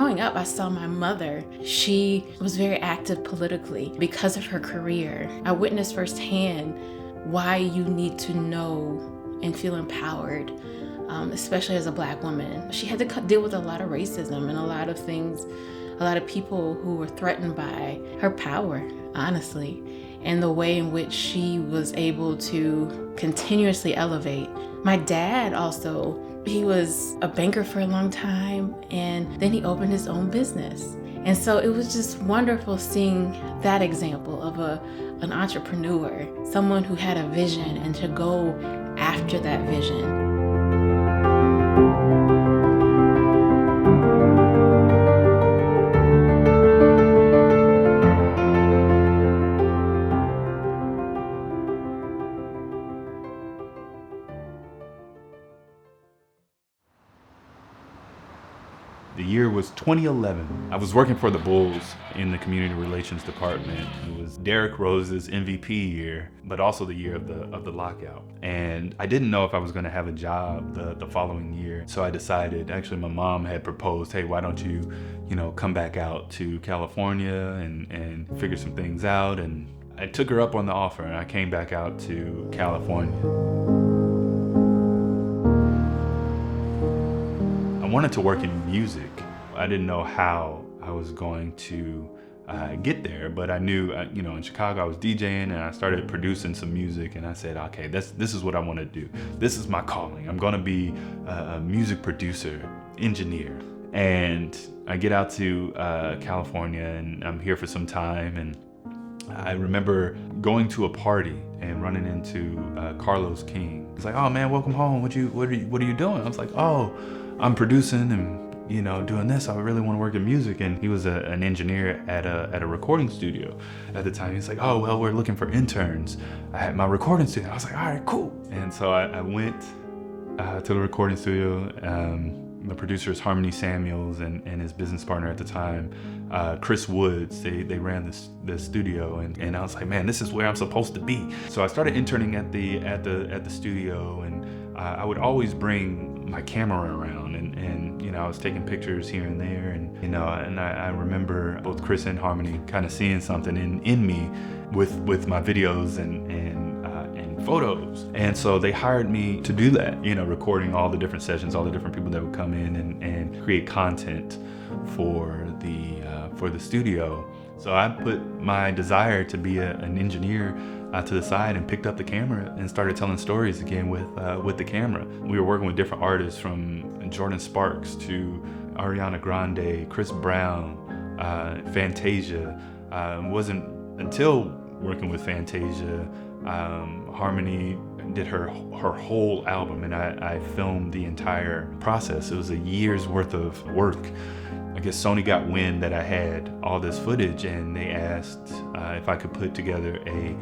growing up, I saw my mother. She was very active politically because of her career. I witnessed firsthand why you need to know and feel empowered, especially as a Black woman. She had to deal with a lot of racism and a lot of things, a lot of people who were threatened by her power, honestly, and the way in which she was able to continuously elevate. My dad also, he was a banker for a long time, and then he opened his own business. And so it was just wonderful seeing that example of an entrepreneur, someone who had a vision and to go after that vision. The year was 2011. I was working for the Bulls in the community relations department. It was Derrick Rose's MVP year, but also the year of the lockout. And I didn't know if I was going to have a job the following year. So I decided, actually my mom had proposed, hey, why don't you come back out to California and figure some things out. And I took her up on the offer and I came back out to California. I wanted to work in music. I didn't know how I was going to get there, but I knew, in Chicago I was DJing and I started producing some music, and I said, okay, this is what I want to do. This is my calling. I'm going to be a music producer, engineer. And I get out to California and I'm here for some time, and I remember going to a party and running into Carlos King. He's like, oh man, welcome home. What are you doing? I was like, oh, I'm producing and doing this. I really want to work in music. And he was an engineer at a recording studio at the time. He's like, oh well, we're looking for interns at my recording studio. I was like, all right, cool. And so I went to the recording studio. The producer is Harmony Samuels and his business partner at the time, Chris Woods. They ran this studio, and I was like, man, this is where I'm supposed to be. So I started interning at the studio, and I would always bring my camera around, and I was taking pictures here and there, and I remember both Chris and Harmony kind of seeing something in me with my videos and photos. And so they hired me to do that, recording all the different sessions, all the different people that would come in and create content for the studio. So I put my desire to be an engineer to the side and picked up the camera and started telling stories again with the camera. We were working with different artists, from Jordan Sparks to Ariana Grande, Chris Brown, Fantasia. It wasn't until working with Fantasia, Harmony did her whole album, and I filmed the entire process. It was a year's worth of work. I guess Sony got wind that I had all this footage, and they asked if I could put together a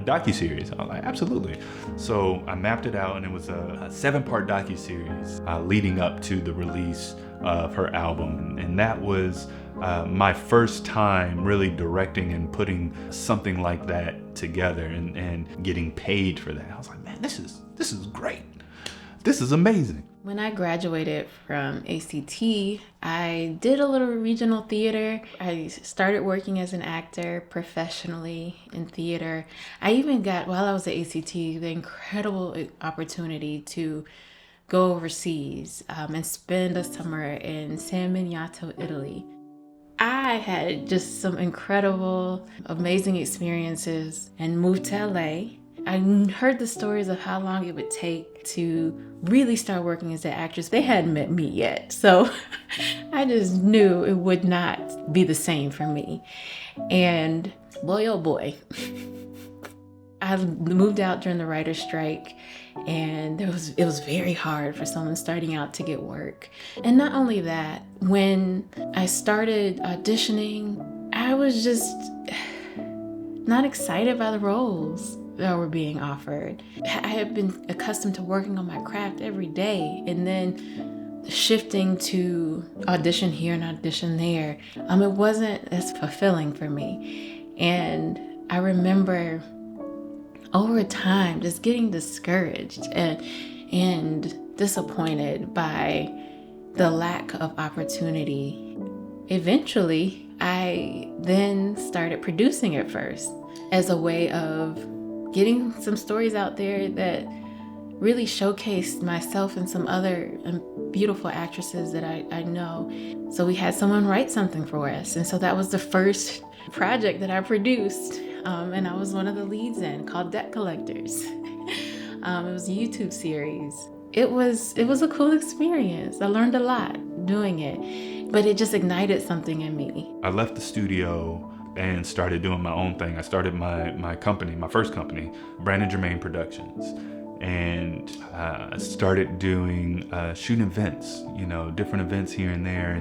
docuseries. I was like, absolutely. So I mapped it out, and it was a 7-part docuseries leading up to the release of her album. And that was my first time really directing and putting something like that together and getting paid for that. I was like, man, this is great. This is amazing. When I graduated from ACT, I did a little regional theater. I started working as an actor professionally in theater. I even got, while I was at ACT, the incredible opportunity to go overseas and spend a summer in San Miniato, Italy. I had just some incredible, amazing experiences and moved to LA. I heard the stories of how long it would take to really start working as an actress. They hadn't met me yet, so I just knew it would not be the same for me. And boy, oh boy, I moved out during the writer's strike, and it was very hard for someone starting out to get work. And not only that, when I started auditioning, I was just not excited by the roles that were being offered. I had been accustomed to working on my craft every day, and then shifting to audition here and audition there, it wasn't as fulfilling for me. And I remember over time just getting discouraged and disappointed by the lack of opportunity. Eventually, I then started producing it first as a way of getting some stories out there that really showcased myself and some other beautiful actresses that I know. So we had someone write something for us. And so that was the first project that I produced. And I was one of the leads in, called Debt Collectors. It was a YouTube series. It was a cool experience. I learned a lot doing it, but it just ignited something in me. I left the studio and started doing my own thing. I started my company, my first company, Brandon Jermaine Productions. And I started doing shooting events, different events here and there.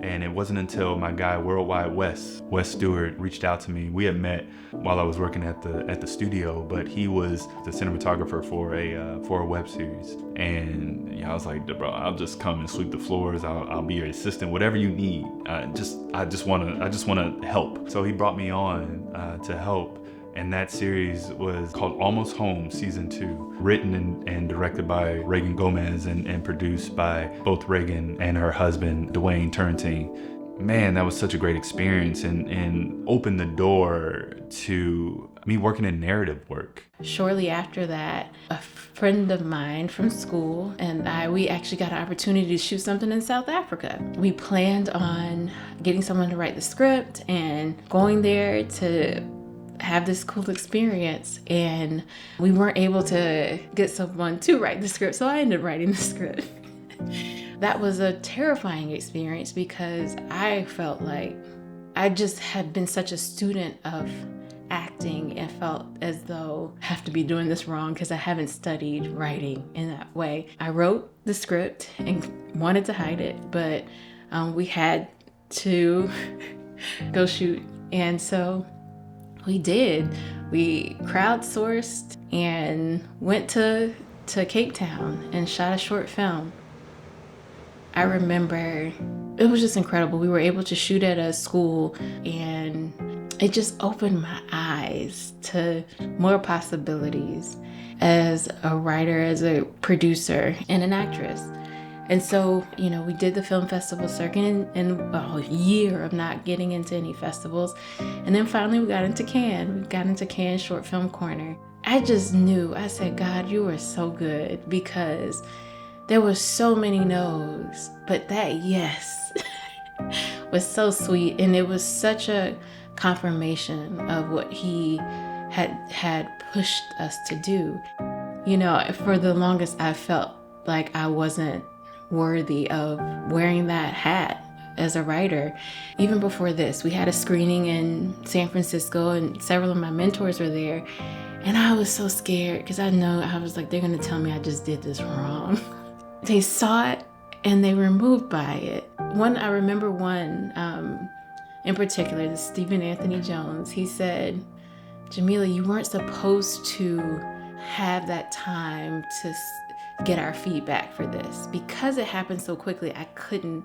And it wasn't until my guy Worldwide Wes Stewart reached out to me. We had met while I was working at the studio, but he was the cinematographer for a web series. And I was like, bro, I'll just come and sweep the floors. I'll be your assistant, whatever you need. I just wanna help. So he brought me on to help. And that series was called Almost Home Season 2, written and directed by Reagan Gomez and produced by both Reagan and her husband, Dwayne Turrentine. Man, that was such a great experience and opened the door to me working in narrative work. Shortly after that, a friend of mine from school and we actually got an opportunity to shoot something in South Africa. We planned on getting someone to write the script and going there to have this cool experience, and we weren't able to get someone to write the script, so I ended up writing the script. That was a terrifying experience because I felt like I just had been such a student of acting and felt as though I have to be doing this wrong because I haven't studied writing in that way. I wrote the script and wanted to hide it, but we had to go shoot, and so we did. We crowdsourced and went to Cape Town and shot a short film. I remember it was just incredible. We were able to shoot at a school, and it just opened my eyes to more possibilities as a writer, as a producer, and an actress. And so, we did the film festival circuit in a year of not getting into any festivals. And then finally we got into Cannes. We got into Cannes Short Film Corner. I just knew, I said, God, you are so good, because there were so many no's, but that yes was so sweet. And it was such a confirmation of what he had pushed us to do. For the longest, I felt like I wasn't worthy of wearing that hat as a writer. Even before this, we had a screening in San Francisco and several of my mentors were there, and I was so scared because I was like, they're gonna tell me I just did this wrong. They saw it and they were moved by it. I remember one in particular, the Stephen Anthony Jones. He said, Jahmela, you weren't supposed to have that time to get our feedback for this. Because it happened so quickly, I couldn't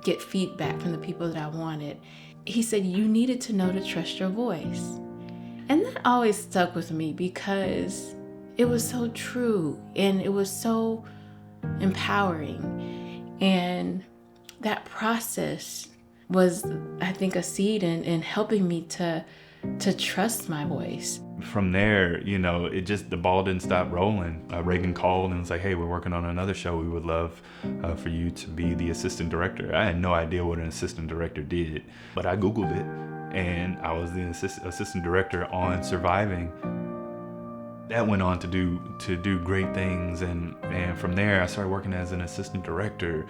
get feedback from the people that I wanted. He said, you needed to know to trust your voice. And that always stuck with me because it was so true and it was so empowering. And that process was, I think, a seed in helping me to trust my voice. From there, the ball didn't stop rolling. Reagan called and was like, hey, we're working on another show. We would love for you to be the assistant director. I had no idea what an assistant director did, but I Googled it and I was the assistant director on Surviving. That went on to do great things, and from there I started working as an assistant director,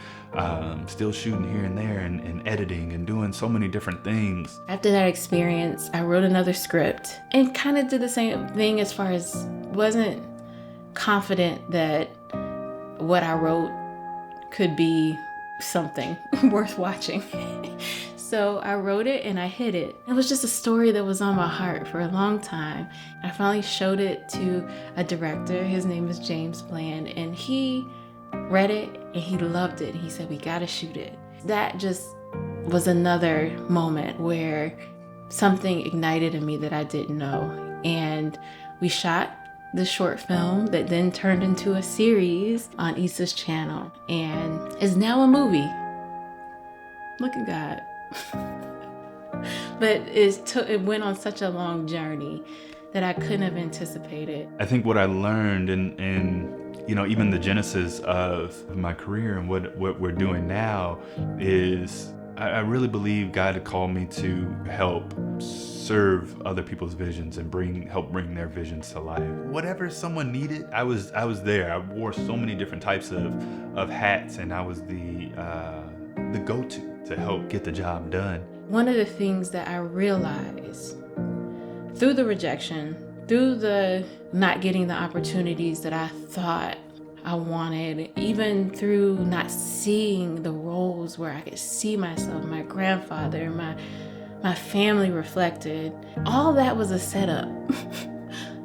still shooting here and there and editing and doing so many different things. After that experience, I wrote another script and kind of did the same thing as far as wasn't confident that what I wrote could be something worth watching. So I wrote it and I hid it. It was just a story that was on my heart for a long time. I finally showed it to a director. His name is James Bland, and he read it and he loved it. He said, we gotta shoot it. That just was another moment where something ignited in me that I didn't know. And we shot the short film that then turned into a series on Issa's channel and is now a movie. Look at God. But it went on such a long journey that I couldn't have anticipated. I think what I learned in even the genesis of my career and what we're doing now is I really believe God had called me to help serve other people's visions and help bring their visions to life. Whatever someone needed, I was there. I wore so many different types of hats, and I was the go-to to help get the job done. One of the things that I realized through the rejection, through the not getting the opportunities that I thought I wanted, even through not seeing the roles where I could see myself, my grandfather, my family reflected, all that was a setup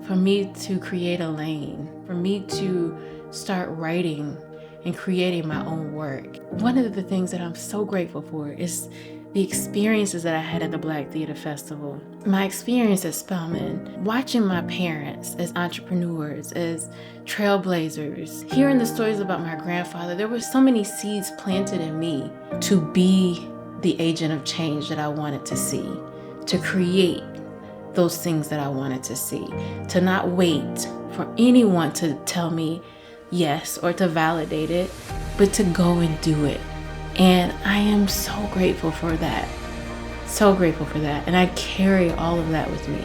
for me to create a lane, for me to start writing and creating my own work. One of the things that I'm so grateful for is the experiences that I had at the Black Theater Festival. My experience at Spelman, watching my parents as entrepreneurs, as trailblazers, hearing the stories about my grandfather, there were so many seeds planted in me to be the agent of change that I wanted to see, to create those things that I wanted to see, to not wait for anyone to tell me yes or to validate it, but to go and do it. And I am so grateful for that. So grateful for that. And I carry all of that with me.